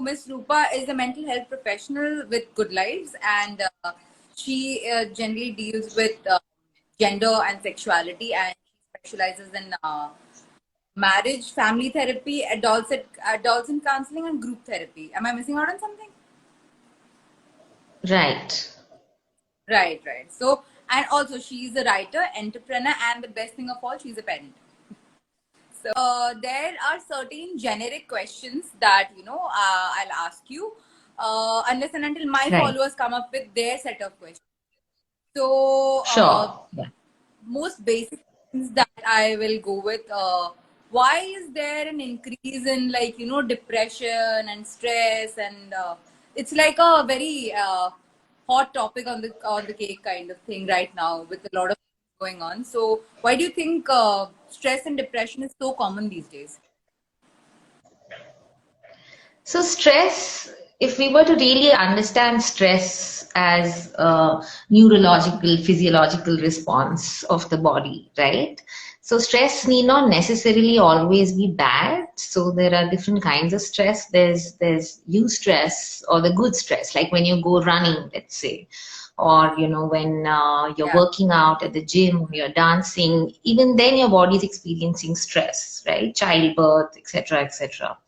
Miss Rupa is a mental health professional with Good Lives, and she generally deals with gender and sexuality, and she specializes in marriage, family therapy, adolescent counseling, and group therapy. Am I missing out on something? Right. Right, right. So, and also she's a writer, entrepreneur, and the best thing of all, she's a parent. So, there are certain generic questions that I'll ask you, unless and until my Right. followers come up with their set of questions. So, Sure. Yeah. most basic things that I will go with. Why is there an increase in depression and stress, and it's like a very hot topic on the cake kind of thing right now with a lot of things going on. So why do you think stress and depression is so common these days? So stress, if we were to really understand stress as a neurological, physiological response of the body, right? So stress need not necessarily always be bad. So there are different kinds of stress. There's eustress or the good stress, like when you go running, let's say, or when you're Yeah. working out at the gym, you're dancing. Even then, your body is experiencing stress, right? Childbirth, etc., etc.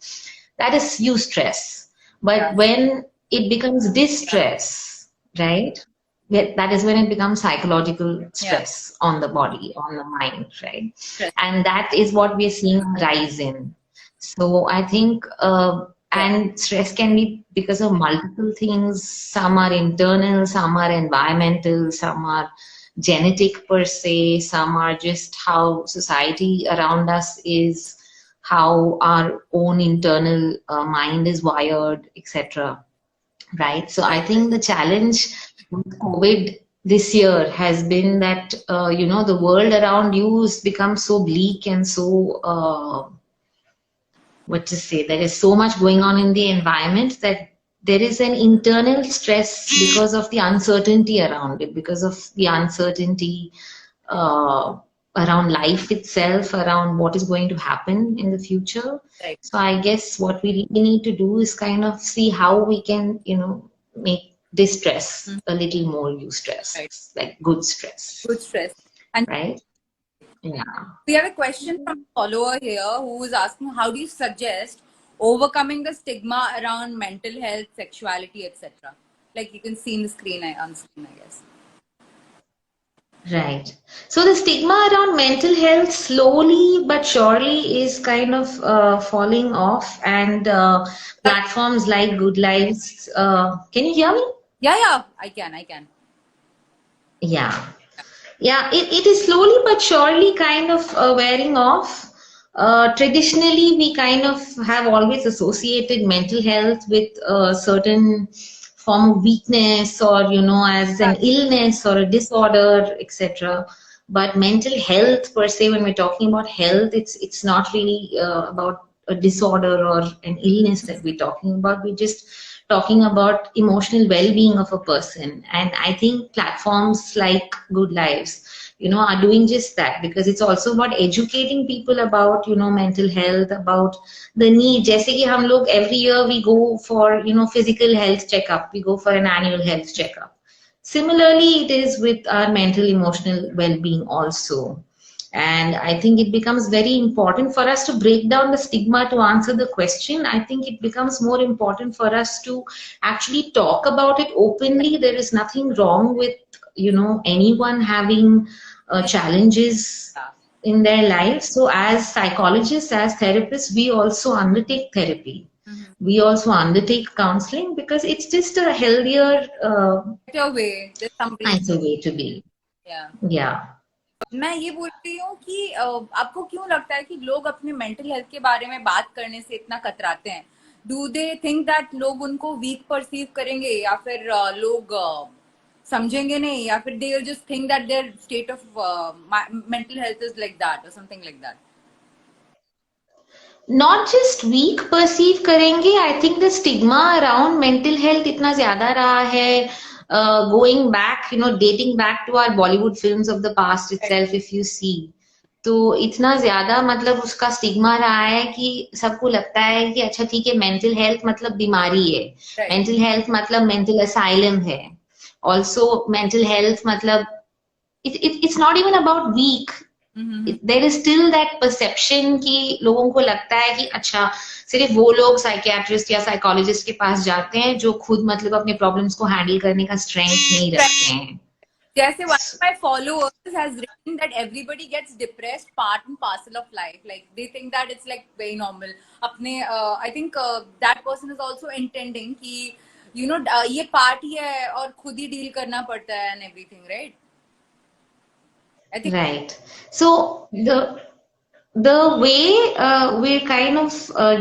That is eustress. But Yes. when it becomes Yeah. distress, right? That is when it becomes psychological Yeah. stress on the body, on the mind, right? Stress. And that is what we are seeing a rise in. So I think, Yeah. and stress can be because of multiple things. Some are internal, some are environmental, some are genetic per se, some are just how society around us is, how our own internal mind is wired, etc. Right? So I Right. Right. think the challenge with COVID this year has been that the world around you has become so bleak and so what to say, there is so much going on in the environment that there is an internal stress because of the uncertainty around it, because of the uncertainty uh, around life itself, around what is going to happen in the future. Right. So I guess what we really need to do is kind of see how we can, make this stress Mhm. a little more Right. eustress, like good stress, Good stress. And right? Yeah. we have a question from a follower here who is asking, how do you suggest overcoming the stigma around mental health, sexuality, etc.? Like you can see in the screen, on screen, I guess. Right. So the stigma around mental health slowly but surely is kind of falling off, and platforms like Good Lives. Can you hear me? Yeah, yeah, I can. Yeah. Yeah, it is slowly but surely kind of wearing off. Traditionally, we kind of have always associated mental health with a certain form of weakness, or, as Yeah, an illness or a disorder, etc. But mental health per se, when we're talking about health, it's not really about a disorder or an illness that we're talking about. We're just talking about emotional well-being of a person. And I think platforms like Good Lives, are doing just that, because it's also about educating people about, mental health, about the need. जैसे कि हम लोग every year we go for, physical health checkup, we go for an annual health checkup. Similarly, it is with our mental emotional well-being also. And I think it becomes very important for us to break down the stigma. To answer the question, I think it becomes more important for us to actually talk about it openly. There is nothing wrong with, anyone having challenges yeah. in their life. So as psychologists, as therapists, we also undertake therapy. Mm-hmm. We also undertake counseling because it's just a healthier, Better way. There's some reason. nicer way to be. Yeah. Yeah. मैं ये बोल रही हूँ कि आपको क्यों लगता है कि लोग अपने मेंटल हेल्थ के बारे में बात करने से इतना कतराते हैं? डू दे थिंक दैट लोग उनको वीक परसीव करेंगे, या फिर लोग समझेंगे नहीं, या फिर they will just think that their state of mental health is like that और something like that? Not just weak perceive करेंगे, I think the stigma around mental health इतना ज्यादा रहा है, going back, dating back to our Bollywood films of the past itself, if you see, तो इतना ज्यादा मतलब उसका स्टिग्मा रहा है कि सबको लगता है कि अच्छा ठीक है, मेंटल हेल्थ मतलब बीमारी है, Right. मेंटल हेल्थ मतलब मेंटल असाइलम है, ऑल्सो मेंटल हेल्थ मतलब it's not even about weak, Mm-hmm. There is still that perception कि लोगों को लगता है कि अच्छा सिर्फ वो लोग साइकियाट्रिस्ट या साइकोलॉजिस्ट के पास जाते हैं जो खुद मतलब अपने प्रॉब्लम्स को हैंडल करने का स्ट्रेंथ नहीं Right. रखते हैं. Jesse, one of my followers has written that everybody gets depressed part and parcel of life. Like they think that it's like very normal. अपने I think that person is also intending कि you know ये part ही है और खुद ही deal करना पड़ता है and everything, right? I think Right. So the way we're kind of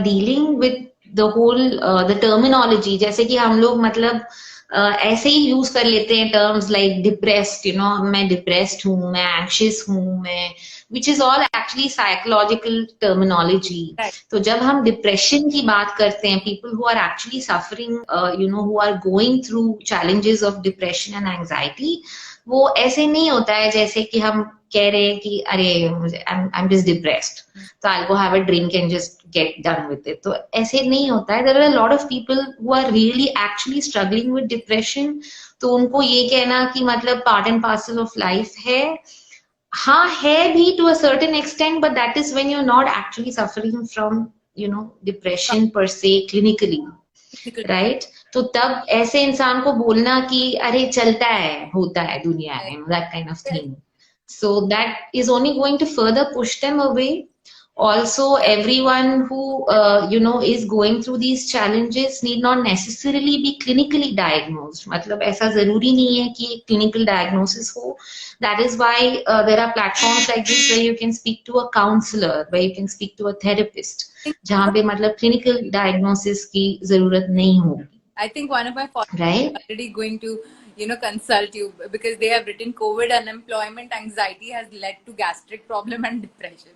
dealing with the whole the terminology, जैसे कि हम लोग मतलब ऐसे ही यूज कर लेते हैं terms like depressed, you know, मैं depressed हूँ, मैं anxious हूँ, मैं which is all actually psychological terminology. right. तो जब हम depression की बात करते हैं, people who are actually suffering, you know, who are going through challenges of depression and anxiety, वो ऐसे नहीं होता है जैसे कि हम कह रहे हैं कि अरे मुझे I'm just depressed, so I'll go have a drink and just get done with it. तो ऐसे नहीं होता है. There are a lot of people who are really actually struggling with depression. तो उनको ये कहना कि मतलब part and parcel of life है, हाँ है भी to a certain extent, but that is when you're not actually suffering from, you know, depression per se clinically. Right right? तो तब ऐसे इंसान को बोलना कि अरे चलता है, होता है दुनिया में, that kind of thing, so that is only going to further push them away. Also, everyone who you know is going through these challenges need not necessarily be clinically diagnosed. मतलब ऐसा जरूरी नहीं है कि एक clinical diagnosis हो. That is why there are platforms like this where you can speak to a counselor, where you can speak to a therapist, जहाँ पे मतलब clinical diagnosis की जरूरत नहीं होगी. I think one of my followers Right? is already going to consult you because they have written COVID unemployment anxiety has led to gastric problem and depression.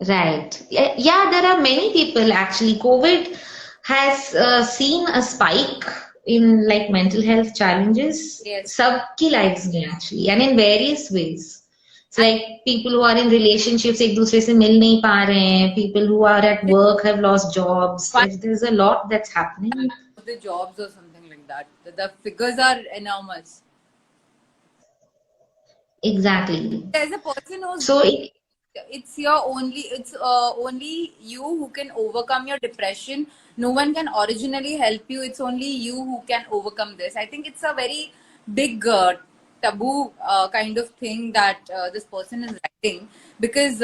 Right. Yeah, there are many people actually. COVID has seen a spike in like mental health challenges. Yes. सबकी lives में actually, and in various ways. It's like people who are in relationships एक दूसरे से मिल नहीं पा रहे हैं. People who are at work have lost jobs. One There's a lot that's happening. of the jobs or something like that. The figures are enormous. Exactly. There's a person who's So it's only you who can overcome your depression. No one can originally help you. It's only you who can overcome this. I think it's a very big taboo kind of thing that this person is writing because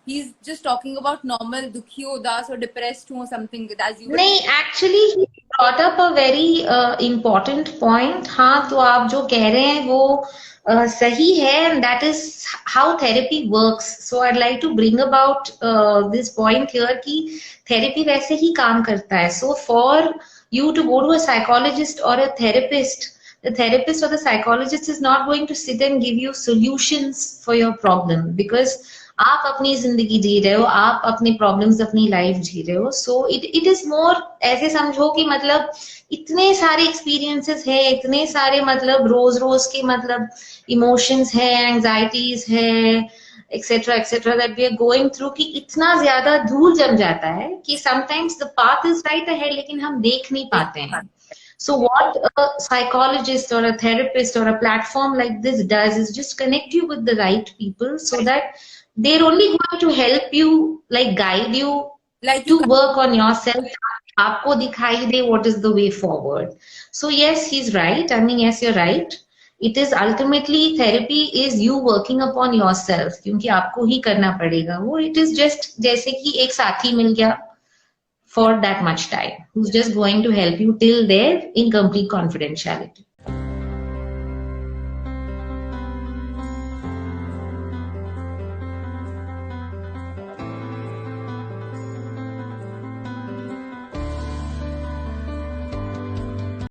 he's just talking about normal dukhi udas or depressed or something as you were. नहीं, actually he brought up a very important point. हाँ, तो आप जो कह रहे हैं वो सही है, and that is how therapy works. So I'd like to bring about this point here कि therapy वैसे ही काम करता है. So for you to go to a psychologist or a therapist, the therapist or the psychologist is not going to sit and give you solutions for your problem, because आप अपनी जिंदगी जी रहे हो, आप अपने प्रॉब्लम्स अपनी लाइफ जी रहे हो. सो इट इज मोर ऐसे समझो कि मतलब इतने सारे एक्सपीरियंसेस है, इतने सारे मतलब रोज रोज के मतलब इमोशंस है, एंजाइटीज है, etcetera etcetera that we are going through, कि इतना ज्यादा धूल जम जाता है कि sometimes the path is right ahead लेकिन हम देख नहीं पाते हैं. So what a psychologist or a therapist or a platform like this does is just connect you with the right people so that they're only going to help you, like guide you Like to you work on yourself. आपको दिखाई दे what is the way forward. So yes, he's right. I mean, yes, you're right. It is ultimately therapy is you working upon yourself, क्योंकि आपको ही करना पड़ेगा वो. It is just जैसे कि एक साथी मिल गया for that much time, who's just going to help you till there in complete confidentiality.